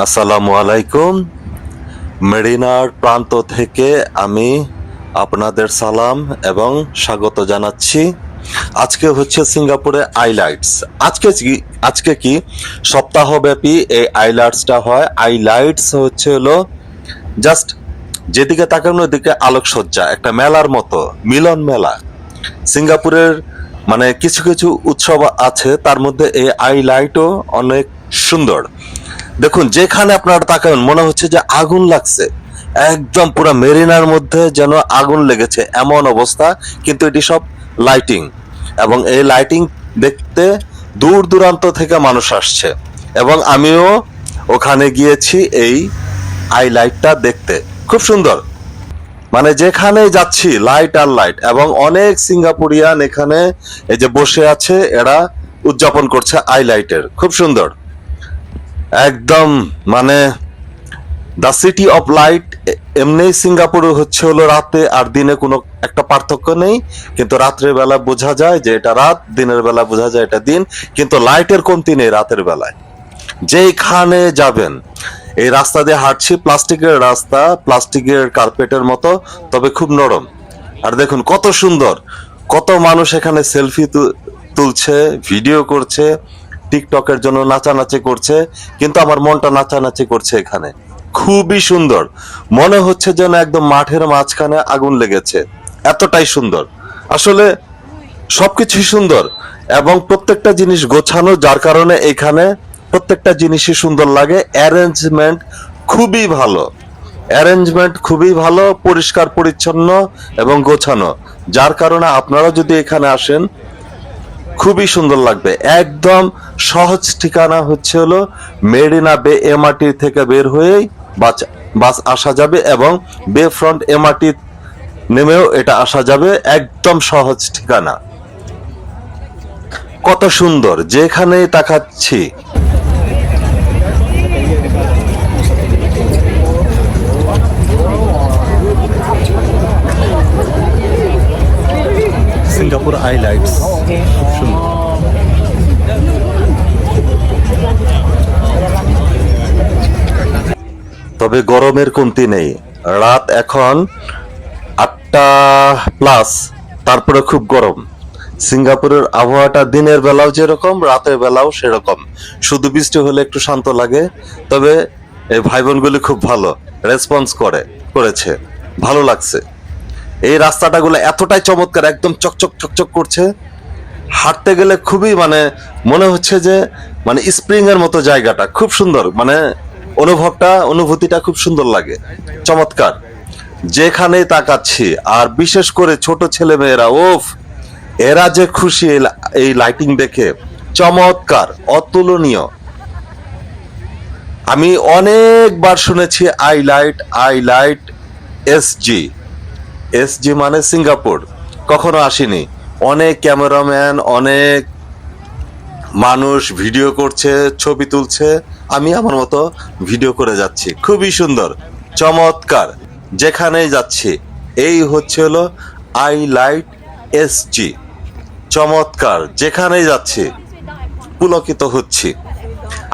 আসসালামু আলাইকুম। মেরিনার প্রান্ত থেকে আমি আপনাদের সালাম এবং স্বাগত জানাচ্ছি। আজকে হচ্ছে সিঙ্গাপুরে আইলাইটস। আজকে কি সপ্তাহব্যাপী এই আইলাইটসটা হয়। আইলাইটস হচ্ছে হলো জাস্ট যেদিকে তাকানো ওদিকে আলোকসজ্জা, একটা মেলার মতো, মিলন মেলা। সিঙ্গাপুরের মানে কিছু কিছু উৎসব আছে, তার মধ্যে এই আইলাইটও অনেক সুন্দর। দেখুন, যেখানে আপনারা তাকাবেন মনে হচ্ছে যে আগুন লাগছে, একদম পুরো মেরিনার মধ্যে যেন আগুন লেগেছে এমন অবস্থা। কিন্তু এটি সব লাইটিং, এবং এই লাইটিং দেখতে দূর দূরান্ত থেকে মানুষ আসছে, এবং আমিও ওখানে গিয়েছি এই আইলাইটটা দেখতে। খুব সুন্দর, মানে যেখানে যাচ্ছি লাইট আর লাইট, এবং অনেক সিঙ্গাপুরিয়ান এখানে এই যে বসে আছে, এরা উদযাপন করছে আইলাইটের। খুব সুন্দর, একদম মানে দ্য সিটি অফ লাইট। এমনি সিঙ্গাপুর হচ্ছে হলো রাতে আর দিনে কোনো একটা পার্থক্য নেই, কিন্তু রাত্রের বেলা বোঝা যায় যে এটা রাত, দিনের বেলা বোঝা যায় এটা দিন, কিন্তু লাইটের কমতি নেই রাতের বেলায়। যেখানে যাবেন, এই রাস্তা দিয়ে হাঁটছি, প্লাস্টিকের রাস্তা, প্লাস্টিকের কার্পেটের মতো, তবে খুব নরম। আর দেখুন কত সুন্দর, কত মানুষ এখানে সেলফি তুলছে, ভিডিও করছে, টিকটকের জন্য নাচানাচি করছে। কিন্তু আমার মনটা নাচানাচি করছে এখানে। খুবই সুন্দর, মনে হচ্ছে যেন একদম মাঠের মাঝখানে আগুন লেগেছে, এতটাই সুন্দর। আসলে সবকিছুই সুন্দর, এবং প্রত্যেকটা জিনিস গোছানো, যার কারণে এখানে প্রত্যেকটা জিনিসই সুন্দর লাগে। অ্যারেঞ্জমেন্ট খুবই ভালো, অ্যারেঞ্জমেন্ট খুবই ভালো, পরিষ্কার পরিচ্ছন্ন এবং গোছানো, যার কারণে আপনারা যদি এখানে আসেন খুবই সুন্দর লাগবে। একদম সহজ ঠিকানা হচ্ছে হলো মেরিনা বে এমআরটি থেকে বের হয়েই বাস আসা যাবে, এবং বে ফ্রন্ট এমআরটি নেমেও এটা আসা যাবে। একদম সহজ ঠিকানা, কত সুন্দর যেখানেই তাকাচ্ছি। সিঙ্গাপুর আইলাইটস খুব সুন্দর। তবে গরমের কমতি নেই। রাত এখন 8টা প্লাস, তারপরে খুব গরম। সিঙ্গাপুরের আবহাওয়াটা দিনের বেলাও যেরকম, রাতের বেলাও সেরকম। শুধু বৃষ্টি হলে একটু শান্ত লাগে। তবে এই ভাই বোনগুলি খুব ভালো রেসপন্স করেছে, ভালো লাগছে। এই রাস্তাটাগুলো এতটাই চমৎকার, একদম চকচক চকচক করছে। হাঁটতে গেলে খুবই মানে মনে হচ্ছে যে মানে স্প্রিং এর মতো জায়গাটা খুব সুন্দর, মানে অনুভূতিটা খুব সুন্দর লাগে, চমৎকার। যেখানেই তাকাচ্ছি, আর বিশেষ করে ছোট ছেলে মেয়েরা, ওফ, এরা যে খুশি এই লাইটিং দেখে, চমৎকার, অতুলনীয়। আমি অনেকবার শুনেছি আই লাইট এসজি মানে সিঙ্গাপুর, কখনো আসিনি। অনেক ক্যামেরাম্যান, অনেক মানুষ ভিডিও করছে, ছবি তুলছে, আমি আমার মতো ভিডিও করে যাচ্ছি। খুবই সুন্দর, চমৎকার, যেখানেই যাচ্ছি এই হচ্ছে হলো আই লাইট এসজি। চমৎকার, যেখানেই যাচ্ছি পুলকিত হচ্ছি।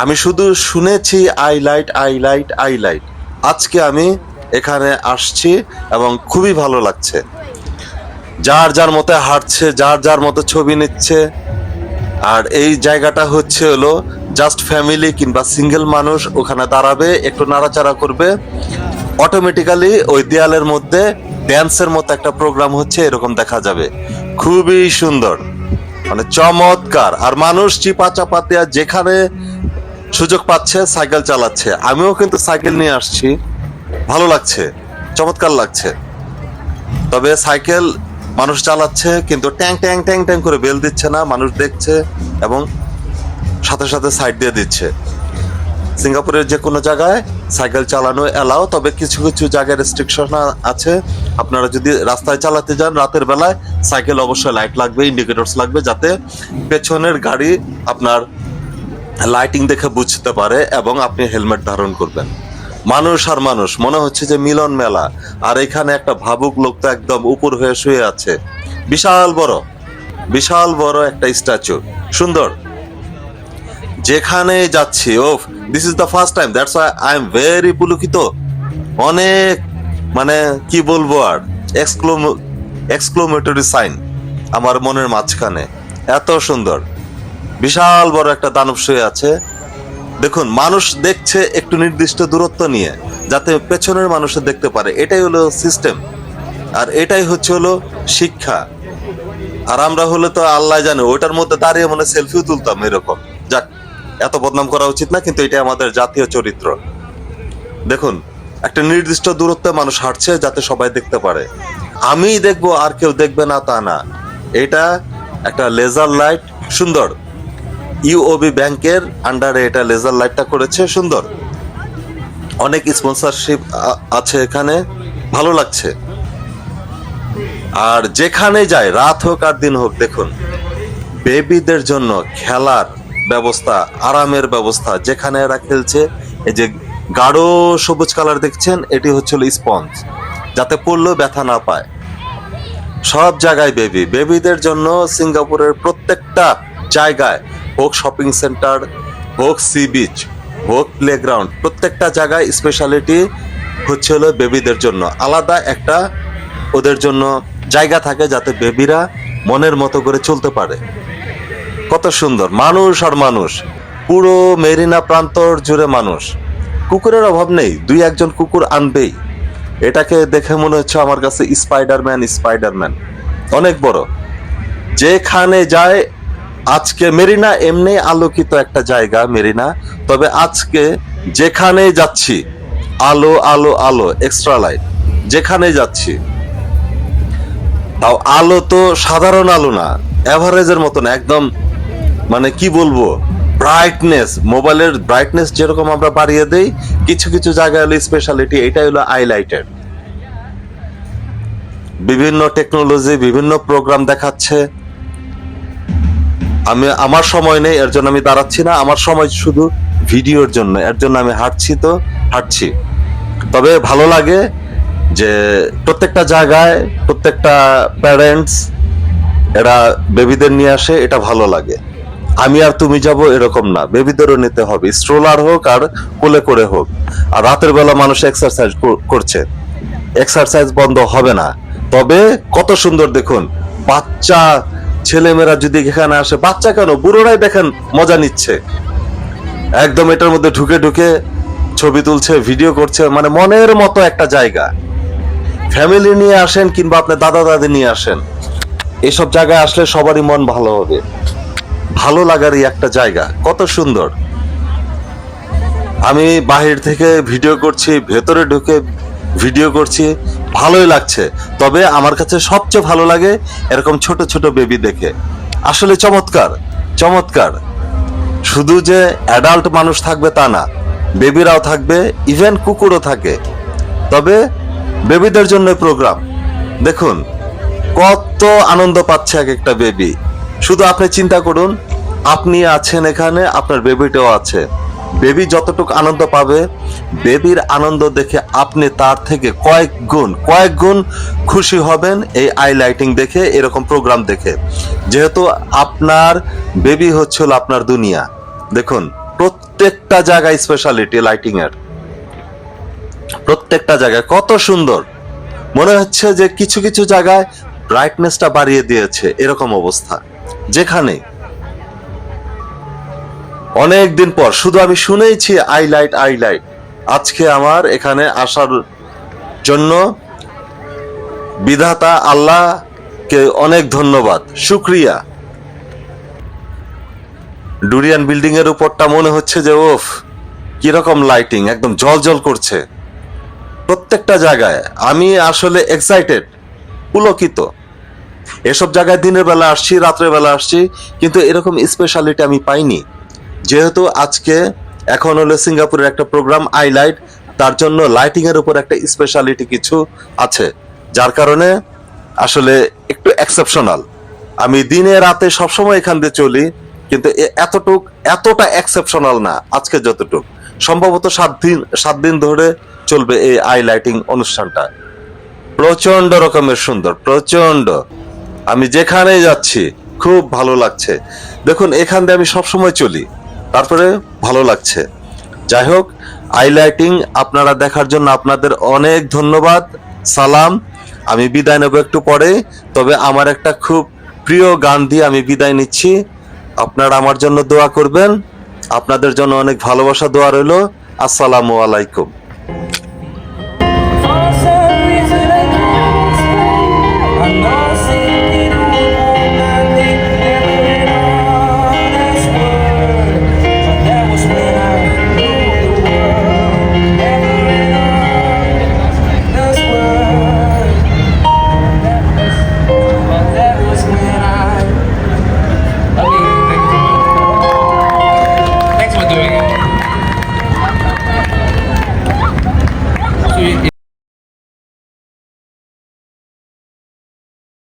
আমি শুধু শুনেছি আই লাইট। আজকে আমি এখানে আসছি এবং খুবই ভালো লাগছে। যার যার মতো হাঁটছে, যার যার মতো ছবি নিচ্ছে। আর এই জায়গাটা হচ্ছে হলো জাস্ট ফ্যামিলি কিংবা সিঙ্গেল মানুষ ওখানে দাঁড়াবে, একটু নাড়াচাড়া করবে, অটোমেটিক্যালি ওই দেয়ালের মধ্যে ড্যান্সের মতো একটা প্রোগ্রাম হচ্ছে, এরকম দেখা যাবে। খুবই সুন্দর, মানে চমৎকার। আর মানুষ চিপা চাপাতে যেখানে সুযোগ পাচ্ছে সাইকেল চালাচ্ছে। আমিও কিন্তু সাইকেল নিয়ে আসছি, ভালো লাগছে, চমৎকার লাগছে। তবে সাইকেল মানুষ চালাচ্ছে, কিন্তু ট্যাং ট্যাং ট্যাং ট্যাং করে বেল দিচ্ছে না, মানুষ দেখছে এবং সাথে সাথে সাইড দিয়ে দিচ্ছে। সিঙ্গাপুরের যে কোনো জায়গায় সাইকেল চালানো এলাও, তবে কিছু কিছু জায়গায় রেস্ট্রিকশন আছে। আপনারা যদি রাস্তায় চালাতে যান রাতের বেলায়, সাইকেল অবশ্যই লাইট লাগবে, ইন্ডিকেটরস লাগবে, যাতে পেছনের গাড়ি আপনার লাইটিং দেখে বুঝতে পারে, এবং আপনি হেলমেট ধারণ করবেন। মানুষ আর মানুষ, মনে হচ্ছে যে মিলন মেলা। আর এখানে একটা ভাবুক লোক তো একদম উপর হয়ে শুয়ে আছে, বিশাল বড় একটা স্ট্যাচু, সুন্দর। যেখানে যাচ্ছি, ওফ, this is the first time, that's why I am very পুলকিত। অনেক, মানে কি বলবো আর, এক্সক্লোমেটরি সাইন আমার মনের মাঝখানে। এত সুন্দর, বিশাল বড় একটা দানব শুয়ে আছে। দেখুন, মানুষ দেখছে একটু নির্দিষ্ট দূরত্ব নিয়ে, যাতে পেছনের মানুষে দেখতে পারে। এটাই হলো সিস্টেম, আর এটাই হলো শিক্ষা। আর আমরা হলে তো আল্লাহ জানে, ওটার মধ্যে দাঁড়িয়ে মনে সেলফিও তুলতাম এরকম। যাক, এত বদনাম করা উচিত না, কিন্তু এটা আমাদের জাতীয় চরিত্র। দেখুন, একটা নির্দিষ্ট দূরত্বে মানুষ হাঁটছে যাতে সবাই দেখতে পারে। আমি দেখবো আর কেউ দেখবে না তা না। এটা একটা লেজার লাইট, সুন্দর। ইউওবি ব্যাংকের আন্ডারে এটা লেজার লাইটটা করেছে, সুন্দর। অনেক স্পন্সরশিপ আছে এখানে, ভালো লাগছে। আর যেখানে যায়, রাত হোক আর দিন হোক, দেখুন বেবিদের জন্য খেলার ব্যবস্থা, আরামের ব্যবস্থা। যেখানে এরা খেলছে, এই যে গাঢ় সবুজ কালার দেখছেন, এটি হচ্ছিল স্পঞ্জ, যাতে পড়লেও ব্যথা না পায়। সব জায়গায় বেবিদের জন্য সিঙ্গাপুরের প্রত্যেকটা জায়গায়, হোক শপিং সেন্টার, হোক সি বিচ, হোক প্লেগ্রাউন্ড, প্রত্যেকটা জায়গায় স্পেশালিটি হলো বেবিদের জন্য। আলাদা একটা ওদের জন্য জায়গা থাকে, যাতে বেবিরা মনের মতো করে চলতে পারে। কত সুন্দর, মানুষ আর মানুষ, পুরো মেরিনা প্রান্তর জুড়ে মানুষ। কুকুরের অভাব নেই, দুই একজন কুকুর আনবেই। এটাকে দেখে মনে হচ্ছে আমার কাছে স্পাইডারম্যান অনেক বড়। যেখানে যায়, আজকে মেরিনা এমনি আলোকিত একটা জায়গা মেরিনা, তবে আজকে যেখানে যাচ্ছি, আলো আলো আলো, এক্সট্রা লাইট। যেখানে যাচ্ছি, তাও আলো তো সাধারণ আলো না, এভারেজের মতো না, একদম, মানে কি বলবো, ব্রাইটনেস, মোবাইলের ব্রাইটনেস যেরকম আমরা বাড়িয়ে দেই, কিছু কিছু জায়গায় হলো স্পেশালিটি, এটাই হলো হাইলাইটেড। বিভিন্ন টেকনোলজি, বিভিন্ন প্রোগ্রাম দেখাচ্ছে। আমার সময় নেই, এর জন্য আমি দাঁড়াচ্ছি না। আমার সময় শুধু ভিডিওর জন্য, এর জন্য আমি হাঁটছি। তবে ভালো লাগে যে প্রত্যেকটা জায়গায় প্রত্যেকটা প্যারেন্টস এরা বেবিদের নিয়ে আসে, এটা ভালো লাগে। আমি আর তুমি যাব এরকম না, বেবিদেরও নিতে হবে, স্ট্রোলার হোক আর কোলে করে হোক। আর রাতের বেলা মানুষ এক্সারসাইজ করছে, এক্সারসাইজ বন্ধ হবে না। তবে কত সুন্দর দেখুন, বাচ্চা ছেলেমেয়েরা যদি এখানে আসে, বাচ্চা কেন, বুড়োরাই দেখেন মজা নিচ্ছে, একদম এটার মধ্যে ঢুকে ঢুকে ছবি তুলছে, ভিডিও করছে। মানে মনের মতো একটা জায়গা। ফ্যামিলি নিয়ে আসেন কিংবা আপনার দাদা দাদি নিয়ে আসেন, এসব জায়গায় আসলে সবারই মন ভালো হবে। ভালো লাগারই একটা জায়গা, কত সুন্দর। আমি বাহির থেকে ভিডিও করছি, ভেতরে ঢুকে ভিডিও করছি, ভালোই লাগছে। তবে আমার কাছে সবচেয়ে ভালো লাগে এরকম ছোট ছোট বেবি দেখে। আসলে চমৎকার চমৎকার। শুধু যে অ্যাডাল্ট মানুষ থাকবে তা না, বেবিরাও থাকবে, ইভেন কুকুরও থাকে। তবে বেবিদের জন্য প্রোগ্রাম দেখুন, কত আনন্দ পাচ্ছে এক একটা বেবি। শুধু আপনি চিন্তা করুন, আপনি আছেন এখানে, আপনার বেবিটাও আছে। বেবি যতটুকু আনন্দ পাবে, বেবির আনন্দ দেখে আপনি তার থেকে কয়েক গুণ খুশি হবেন এই আই লাইটিং দেখে, এরকম প্রোগ্রাম দেখে। যেহেতু আপনার বেবি হচ্ছিল আপনার দুনিয়া। দেখুন, প্রত্যেকটা জায়গায় স্পেশালিটি লাইটিং এর, প্রত্যেকটা জায়গায় কত সুন্দর। মনে হচ্ছে যে কিছু কিছু জায়গায় ব্রাইটনেসটা বাড়িয়ে দিয়েছে, এরকম অবস্থা। যেখানে অনেক দিন পর, শুধু আমি শুনেইছি আই লাইট। আজকে আমার এখানে আসার জন্য বিধাতা আল্লাহকে অনেক ধন্যবাদ, শুক্রিয়া। ডুরিয়ান বিল্ডিং এর উপরটা মনে হচ্ছে যে ওফ, কিরকম লাইটিং, একদম জল করছে প্রত্যেকটা জায়গায়। আমি আসলে এক্সাইটেড, পুলকিত। এসব জায়গায় দিনের বেলা আসছি, রাত্রের বেলা আসছি, কিন্তু এরকম স্পেশালিটি আমি পাইনি। যেহেতু আজকে এখন হলো সিঙ্গাপুরের একটা প্রোগ্রাম আই লাইট, তার জন্য লাইটিং এর উপর একটা স্পেশালিটি কিছু আছে, যার কারণে আসলে একটু এক্সেপশনাল। আমি দিনে রাতে সবসময় এখান দিয়ে চলি, কিন্তু এতটা এক্সেপশনাল না আজকে যতটুক। সম্ভবত 7 দিন ধরে চলবে এই আই লাইটিং অনুষ্ঠানটা। প্রচন্ড রকমের সুন্দর, প্রচন্ড। আমি যেখানে যাচ্ছি খুব ভালো লাগছে। দেখুন, এখান দিয়ে আমি সবসময় চলি, তারপরে ভালো লাগছে। যাই হোক, হাইলাইটিং আপনারা দেখার জন্য আপনাদের অনেক ধন্যবাদ। সালাম। আমি বিদায় নেব একটু পরে, তবে আমার একটা খুব প্রিয় গান দিয়ে আমি বিদায় নিচ্ছি। আপনারা আমার জন্য দোয়া করবেন। আপনাদের জন্য অনেক ভালোবাসা দোয়া রইল। আসসালামু আলাইকুম। For some reason I can't explain. I know